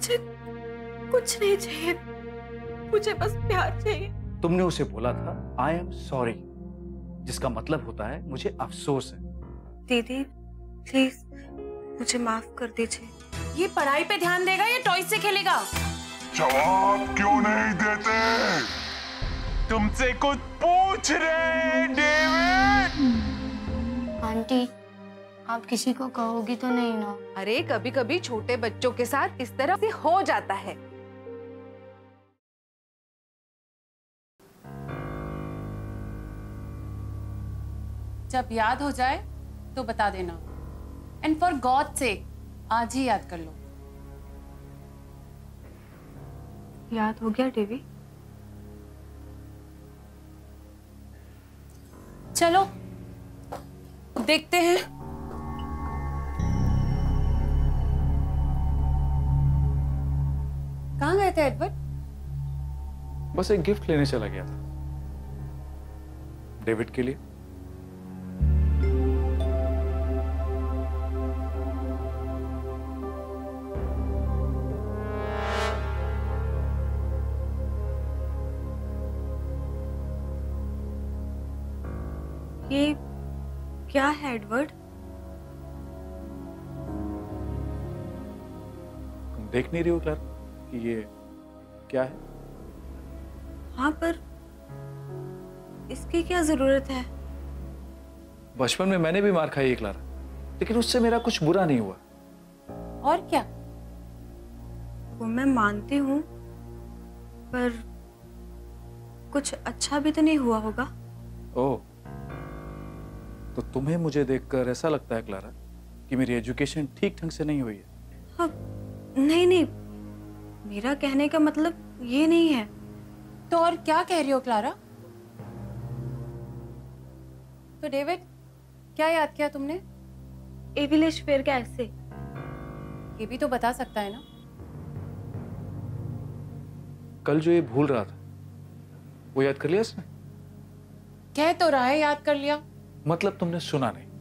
मुझे कुछ नहीं चाहिए, मुझे बस प्यार चाहिए। तुमने उसे बोला था आई एम सॉरी, जिसका मतलब होता है मुझे अफसोस है। दीदी प्लीज मुझे माफ कर दीजिए। ये पढ़ाई पे ध्यान देगा या टॉयज से खेलेगा? जवाब क्यों नहीं देते? तुमसे कुछ पूछ रहे डेविड। आंटी आप किसी को कहोगी तो नहीं ना? अरे कभी कभी छोटे बच्चों के साथ इस तरह से हो जाता है। जब याद हो जाए तो बता देना, एंड फॉर गॉड सेक आज ही याद कर लो। याद हो गया देवी। चलो देखते हैं। कहाँ गए थे एडवर्ड? बस एक गिफ्ट लेने चला गया था डेविड के लिए। ये क्या है एडवर्ड? तुम देख नहीं रही हो क्लारा कि ये क्या है? हाँ पर इसकी क्या जरूरत है? बचपन में मैंने भी मार खाई है क्लारा, लेकिन उससे मेरा कुछ बुरा नहीं हुआ। और क्या? वो मैं मानती हूँ, पर कुछ अच्छा भी तो नहीं हुआ होगा। ओह, तो तुम्हें मुझे देखकर ऐसा लगता है क्लारा कि मेरी एजुकेशन ठीक ढंग से नहीं हुई है? हाँ, नहीं नहीं, मेरा कहने का मतलब ये नहीं है। तो और क्या कह रही हो क्लारा? तो डेविड क्या याद किया तुमने? एविलिश फेयर का ऐसे। ये भी तो बता सकता है ना। कल जो ये भूल रहा था वो याद कर लिया इसने? कह तो रहा है याद कर लिया। मतलब तुमने सुना नहीं।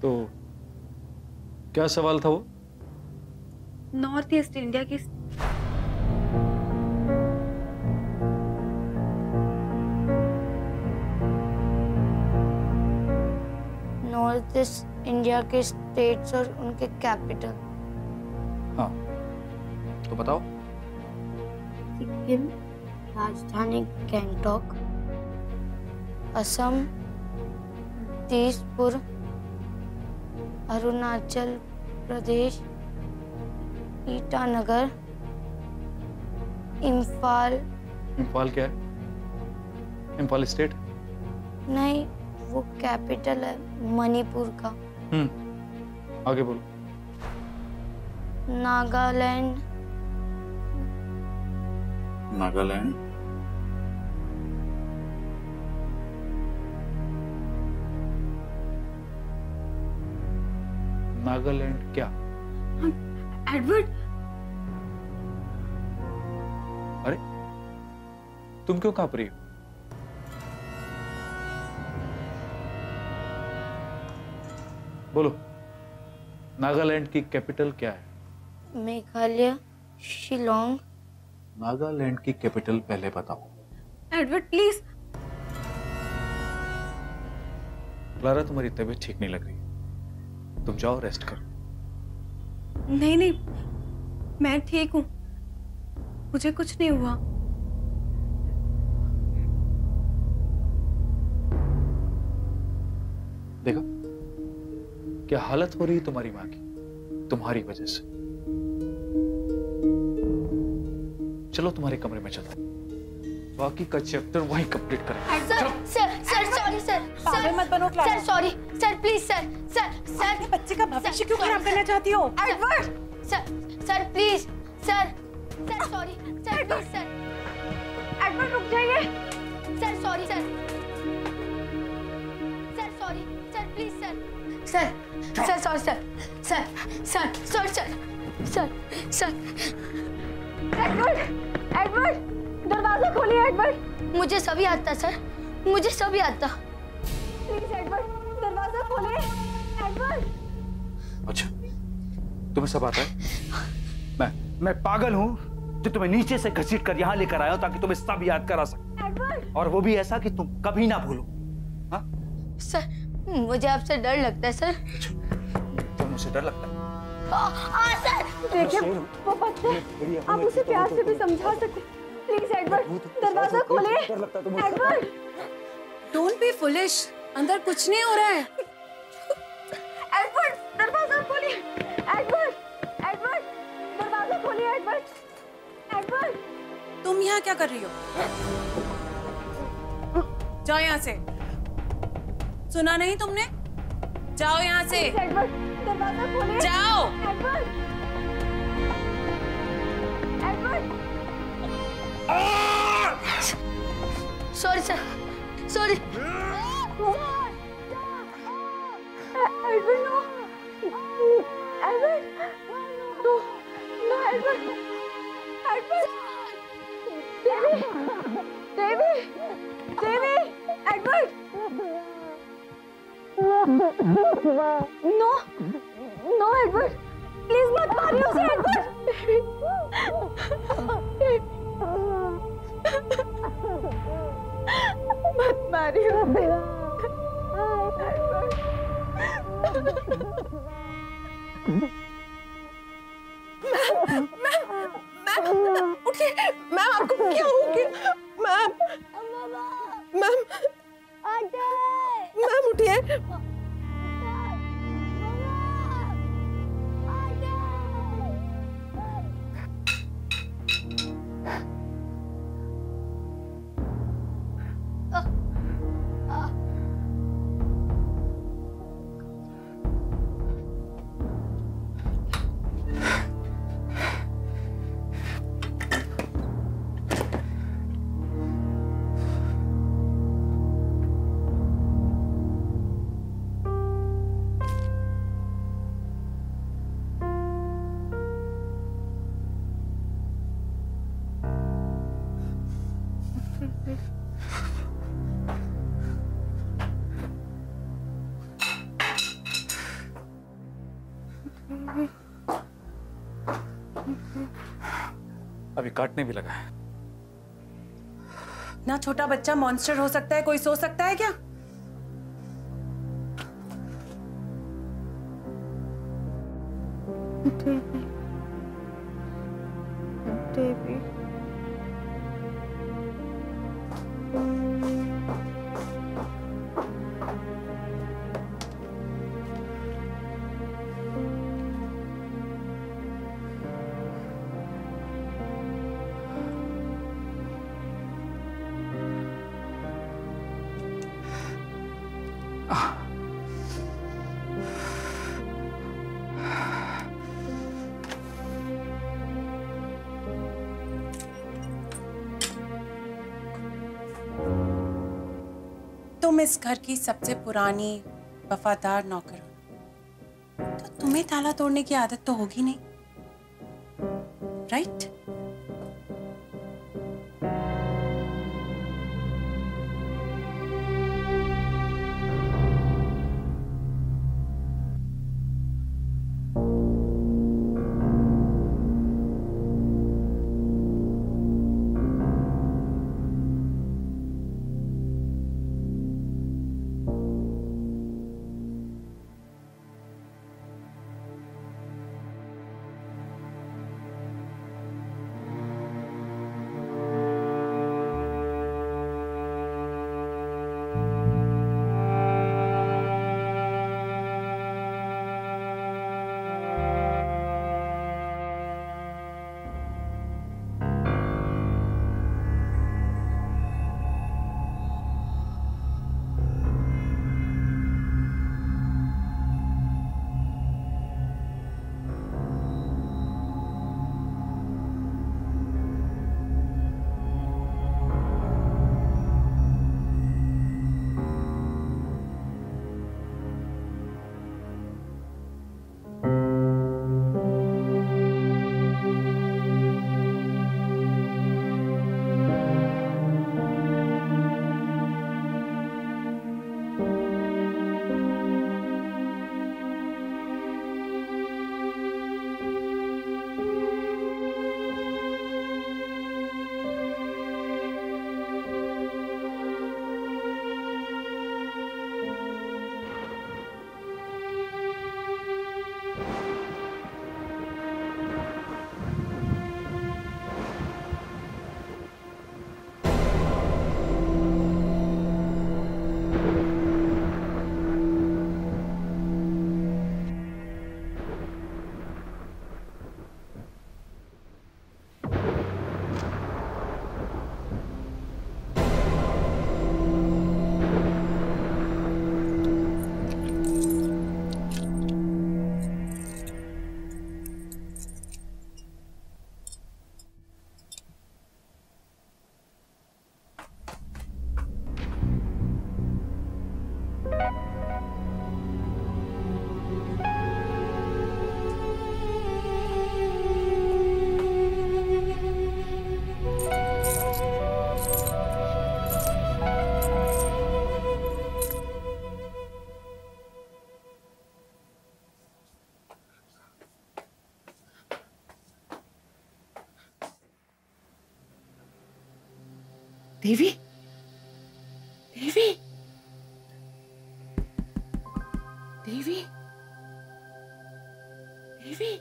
तो क्या सवाल था वो? नॉर्थ ईस्ट इंडिया की नॉर्थ ईस्ट इंडिया के स्टेट्स और उनके कैपिटल। हाँ, तो बताओ। सिक्किम, राजधानी गैंगटॉक, असम, दिसपुर, अरुणाचल प्रदेश, ईटानगर, इम्फाल। इम्फाल क्या है? इम्फाल स्टेट? नहीं, वो कैपिटल है मणिपुर का। आगे बोलो। नागालैंड, नागालैंड, नागालैंड क्या? एडवर्ड, अरे तुम क्यों कांप रही हो? बोलो, नागालैंड की कैपिटल क्या है? मेघालय, शिलोंग। नागालैंड की कैपिटल पहले बताओ। Edward please. क्लारा तुम्हारी तबीयत ठीक नहीं लग रही, तुम जाओ रेस्ट करो। नहीं नहीं, मैं ठीक हूँ, मुझे कुछ नहीं हुआ। देखा क्या हालत हो रही है तुम्हारी माँ की, तुम्हारी वजह से। चलो तुम्हारे कमरे में चलो, बाकी का चैप्टर वहीं कंप्लीट करेंगे। Sir sorry sir. पागल मत बनो Clara. Sir sorry sir, please sir. अपने बच्चे का भविष्य क्यों खराब करना चाहती हो? Edward sir please sir sorry sir, please sir. Edward रुक जाइए। Sir sorry sir sorry sir, please sir sorry sir sir. Edward, Edward, दरवाजा खोलिए एडवर्ड। मुझे सब याद था सर, मुझे सब याद था। प्लीज एडवर्ड, दरवाजा खोलिए एडवर्ड। अच्छा, तुम्हें सब आता है? मैं पागल हूँ जो तुम्हें नीचे से घसीट कर यहाँ लेकर आया हूँ ताकि तुम्हें सब याद करा सकूं, एडवर्ड। और वो भी ऐसा कि तुम कभी ना भूलो। हाँ? सर, मुझे आपसे डर लगता है सर। तो मुझसे डर लगता है? सर देखिए, वो बच्चा, आप उसे प्यार से भी समझा सकते। प्लीज एडवर्ड, दरवाजा खोलिए एडवर्ड। डोंट बी फुलिश, अंदर कुछ नहीं हो रहा है। एडवर्ड, दरवाजा खोलिए एडवर्ड, एडवर्ड, दरवाजा खोलिए एडवर्ड, एडवर्ड। तुम यहाँ क्या कर रही हो? जाओ यहाँ से। सुना नहीं तुमने? जाओ यहाँ से। एडवर्ड, दरवाजा खोलिए। जाओ। Edward, Edward. Sorry sir, sorry. Edward, no, Edward, no, no Edward, Edward. Devi, Devi, Devi, Edward. No, no Edward, please मत मारिए उसे एडवर्ड। मत मारिए उसे एडवर्ड। मैम, उठिए। मैम, आपको क्या हो गया? मैम, मैम, मैम उठिए। अभी काटने भी लगा है। ना छोटा बच्चा मॉन्स्टर हो सकता है, कोई सोच सकता है क्या? देवी, देवी। तुम इस घर की सबसे पुरानी वफादार नौकर हो, तो तुम्हें ताला तोड़ने की आदत तो होगी नहीं, राइट? देवी, देवी, देवी, देवी।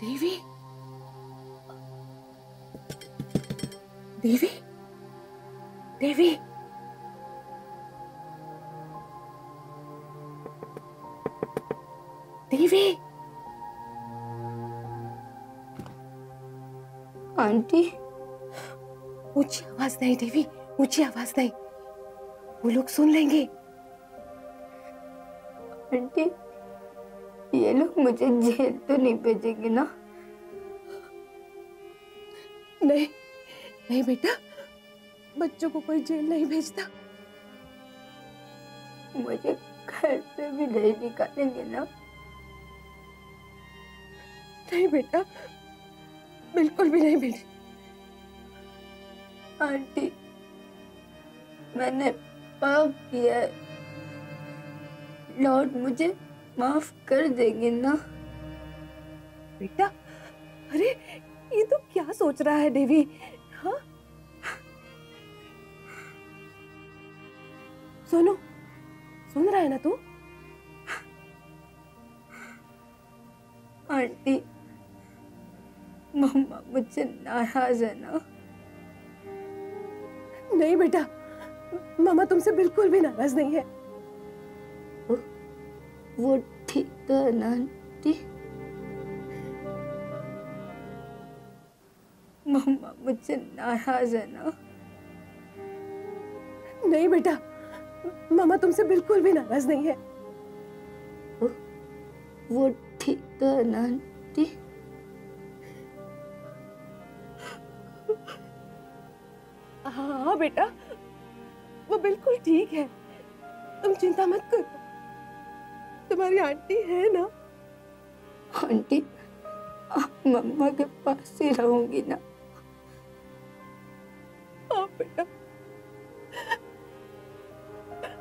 देवी, देवी, देवी, देवी। आंटी, ऊंची आवाज नहीं देवी, ऊंची आवाज नहीं, वो लोग सुन लेंगे। आंटी, ये लोग मुझे जेल तो नहीं भेजेंगे ना? नहीं, नहीं बेटा, बच्चों को कोई जेल नहीं भेजता। मुझे घर से भी नहीं निकालेंगे ना? नहीं बेटा, बिल्कुल भी नहीं भेज। आंटी, मैंने पाप किया है, लॉर्ड मुझे माफ कर देंगे ना? बेटा, अरे ये तो क्या सोच रहा है देवी? हाँ, सोनू, सुन रहा है ना तू? आंटी, मम्मा मुझसे नाराज है ना? नहीं बेटा, मामा तुमसे बिल्कुल भी नाराज नहीं है। वो ठीक तो है ना आंटी? मम्मा मुझसे नाराज है ना? नहीं बेटा, मामा तुमसे बिल्कुल भी नाराज नहीं है। वो ठीक तो है ना आंटी? हाँ बेटा, वो बिल्कुल ठीक है, तुम चिंता मत करो, तुम्हारी आंटी है ना? आंटी, आप मम्मा के पास ही रहूंगी ना? हाँ बेटा,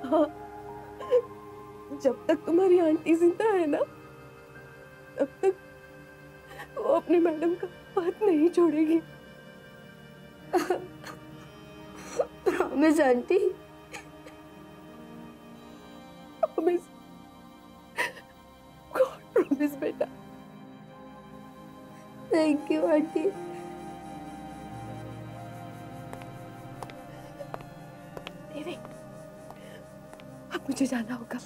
हाँ, जब तक तुम्हारी आंटी जिंदा है ना, तब तक वो अपनी मैडम का हाथ नहीं छोड़ेगी। Promise aunty? Promise, god promise बेटा। Thank you aunty. देवी, अब मुझे जाना होगा,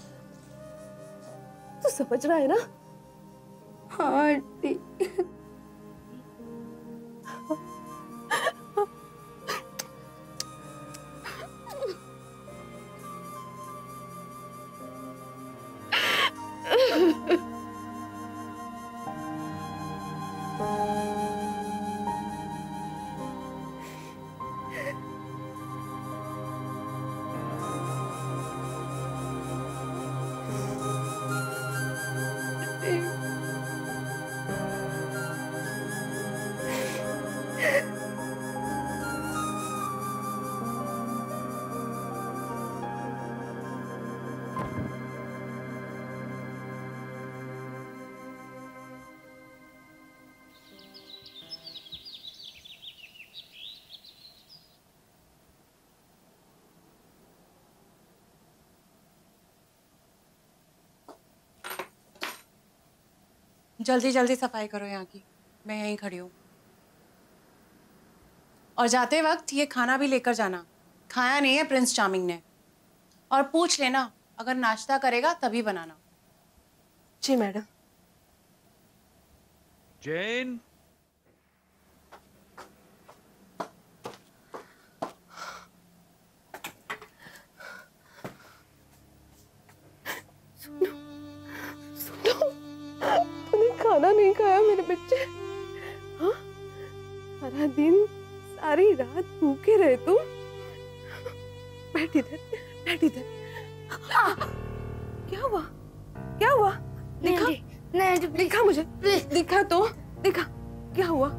तू समझ रहा है ना? हाँ आंटी। जल्दी जल्दी सफाई करो यहाँ की, मैं यहीं खड़ी हूँ। और जाते वक्त ये खाना भी लेकर जाना, खाया नहीं है प्रिंस चार्मिंग ने। और पूछ लेना, अगर नाश्ता करेगा तभी बनाना। जी मैडम। जैन, खाना नहीं खाया मेरे बच्चे? हाँ, सारा दिन सारी रात भूखे रहे तुम। बैठ इधर, बैठ इधर। क्या हुआ? क्या हुआ? दिखा, नहीं, दिखा मुझे, दिखा तो, दिखा क्या हुआ?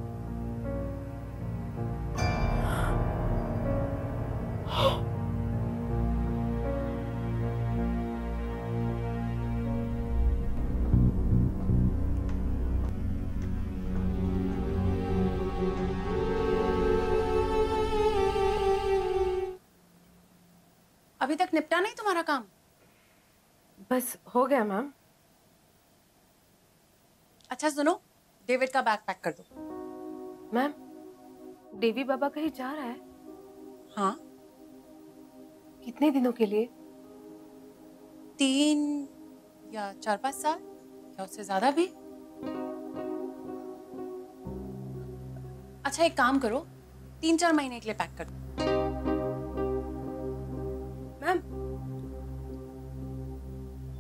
अभी तक निपटा नहीं तुम्हारा काम? बस हो गया मैम। अच्छा सुनो, डेविड का बैग पैक कर दो। मैम, देवी बाबा कहीं जा रहा है? हाँ। कितने दिनों के लिए? 3 या 4-5 साल, या उससे ज्यादा भी। अच्छा एक काम करो, 3-4 महीने के लिए पैक कर दो।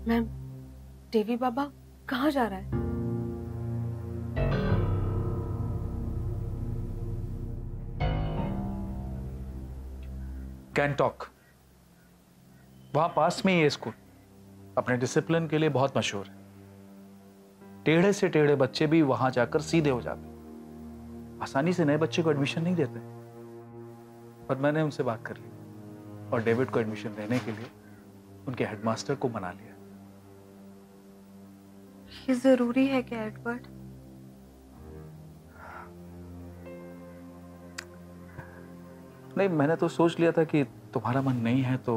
मैम, देवी बाबा कहाँ जा रहा है? गैंगटॉक, वहां पास में ही है स्कूल। अपने डिसिप्लिन के लिए बहुत मशहूर है। टेढ़े से टेढ़े बच्चे भी वहां जाकर सीधे हो जाते हैं। आसानी से नए बच्चे को एडमिशन नहीं देते। पर मैंने उनसे बात कर ली और डेविड को एडमिशन देने के लिए उनके हेडमास्टर को मना लिया। ये जरूरी है क्या एडवर्ड? नहीं, मैंने तो सोच लिया था कि तुम्हारा मन नहीं है तो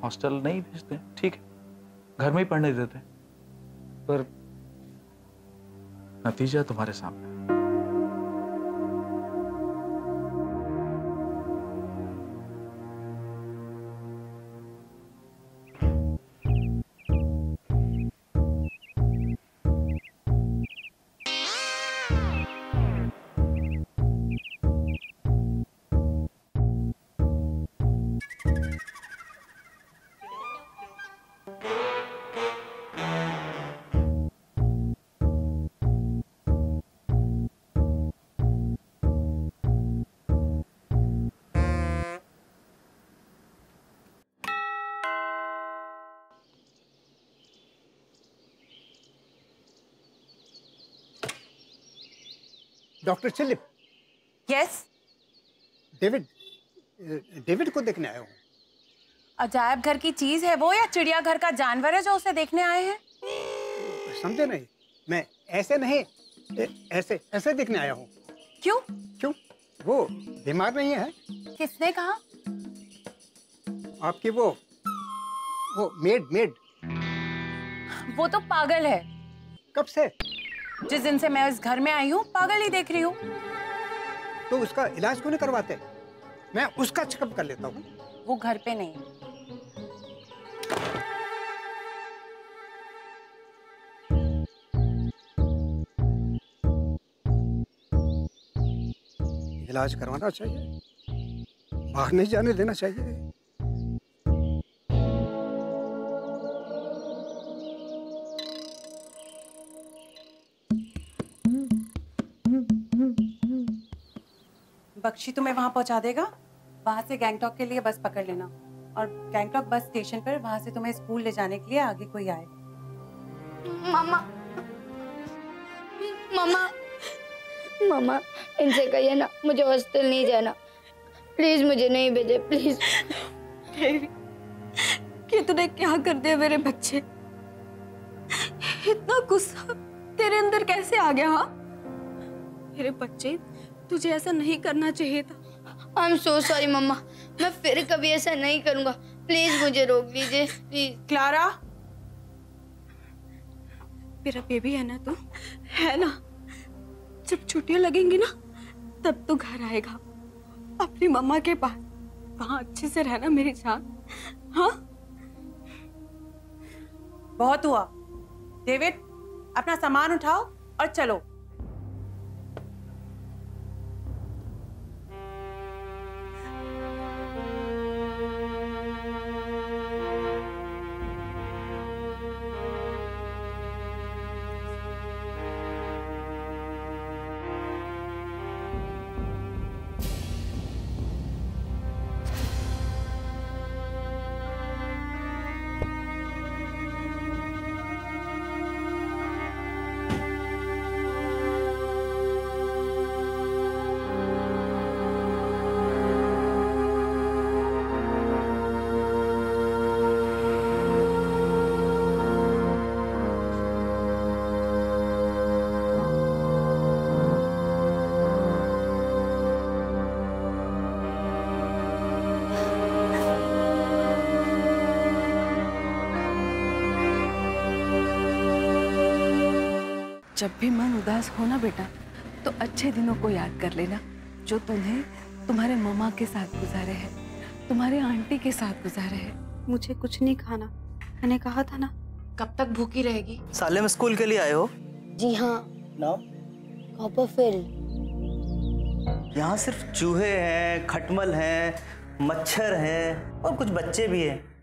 हॉस्टल नहीं भेजते, ठीक है, घर में ही पढ़ने देते, पर नतीजा तुम्हारे सामने। डॉक्टर चिलिप। यस। डेविड को देखने आया हूँ। अजायब घर की चीज है वो या चिड़ियाघर का जानवर है जो उसे देखने आए हैं? समझे नहीं, मैं ऐसे नहीं, ऐसे ऐसे देखने आया हूँ। क्यों? क्यों? वो बीमार नहीं है? किसने कहा? आपकी वो मेड। वो तो पागल है। कब से? जिस दिन से मैं इस घर में आई हूँ पागल ही देख रही हूँ। तो उसका इलाज क्यों नहीं करवाते? मैं उसका चेकअप कर लेता हूँ। वो घर पे नहीं। इलाज करवाना चाहिए, बाहर नहीं जाने देना चाहिए। बख्शी तुम्हें वहां पहुंचा देगा। वहां से गैंगटॉक के लिए बस पकड़ लेना और गैंगटॉक बस स्टेशन पर वहां से तुम्हें स्कूल ले जाने के लिए आगे कोई आए। मामा, मामा, मामा, इनसे कहिए ना मुझे हॉस्टल नहीं जाना। प्लीज मुझे नहीं भेजे, प्लीज। कि तूने क्या कर दिया मेरे बच्चे? इतना गुस्सा तेरे अंदर कैसे आ गया? हाँ मेरे बच्चे, तुझे ऐसा नहीं करना चाहिए था। आई एम सो सॉरी मम्मा, मैं फिर कभी ऐसा नहीं करूंगा। प्लीज मुझे रोक लीजिए, प्लीज। क्लारा, मेरा बेबी है ना तू, है ना? जब छुट्टियां लगेंगी ना तब तू घर आएगा अपनी मम्मा के पास। वहां अच्छे से रहना मेरी जान। हाँ बहुत हुआ। डेविड, अपना सामान उठाओ और चलो। जब भी मन उदास हो ना बेटा, तो अच्छे दिनों को याद कर लेना जो तुम्हें तुम्हारे मम्मा के साथ गुजारे हैं, तुम्हारे आंटी के साथ गुजारे हैं। मुझे कुछ नहीं खाना, मैंने कहा था ना। कब तक भूखी रहेगी? सालेम स्कूल के लिए आए हो? जी हाँ। Now Copperfield. यहाँ सिर्फ चूहे हैं, खटमल हैं, मच्छर हैं और कुछ बच्चे भी हैं।